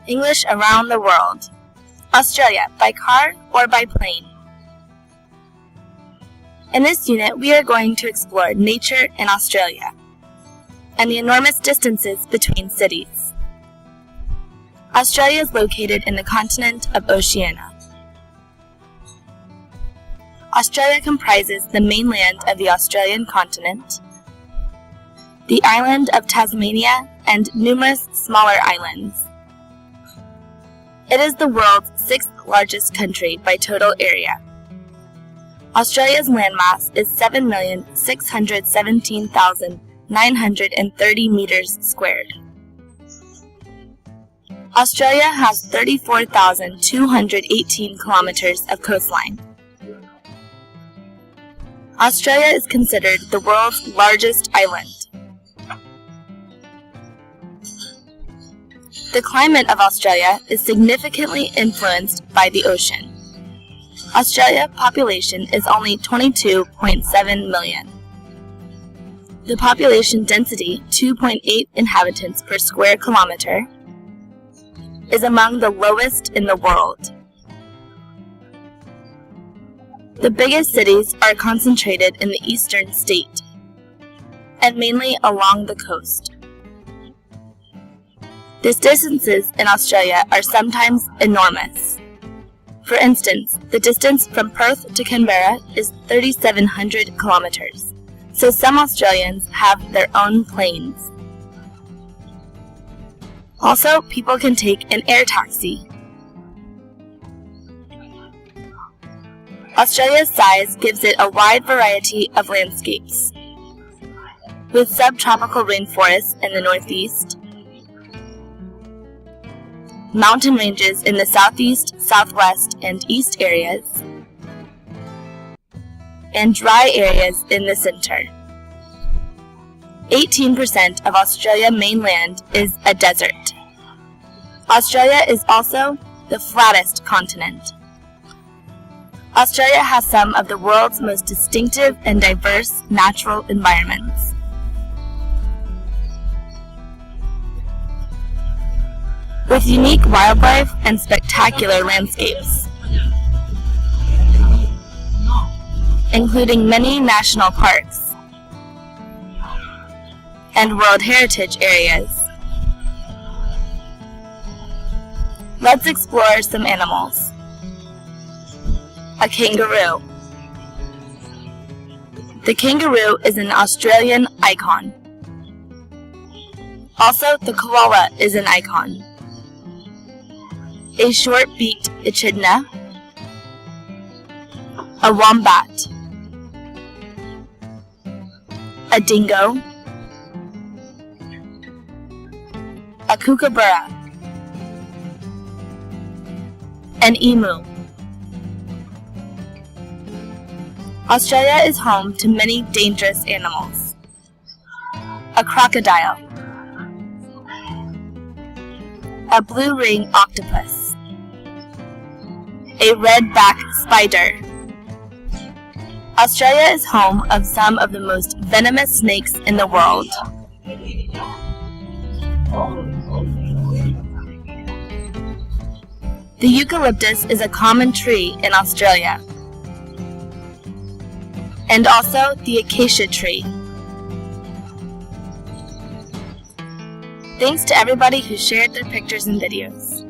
English around the world. Australia, by car or by plane? In this unit, we are going to explore nature in Australia and the enormous distances between cities. Australia is located in the continent of Oceania. Australia comprises the mainland of the Australian continent, the island of Tasmania, and numerous smaller islands. It is the world's sixth largest country by total area. Australia's landmass is 7,617,930 meters squared. Australia has 34,218 kilometers of coastline. Australia is considered the world's largest island. The climate of Australia is significantly influenced by the ocean. Australia's population is only 22.7 million. The population density, 2.8 inhabitants per square kilometer, is among the lowest in the world. The biggest cities are concentrated in the eastern state and mainly along the coast. The distances in Australia are sometimes enormous. For instance, the distance from Perth to Canberra is 3,700 kilometers, so some Australians have their own planes. Also, people can take an air taxi. Australia's size gives it a wide variety of landscapes, with subtropical rainforests in the northeast, mountain ranges in the southeast, southwest, and east areas, and dry areas in the center. 18% of Australia mainland is a desert. Australia is also the flattest continent. Australia has some of the world's most distinctive and diverse natural environments. With unique wildlife and spectacular landscapes, including many national parks and World Heritage areas. Let's explore some animals. A kangaroo. The kangaroo is an Australian icon. Also, the koala is an icon. A short-beaked echidna, a wombat, a dingo, a kookaburra, an emu. Australia is home to many dangerous animals. A crocodile, a blue ring octopus, a red-back spider. Australia is home of some of the most venomous snakes in the world. The eucalyptus is a common tree in Australia, and also the acacia tree. Thanks to everybody who shared their pictures and videos.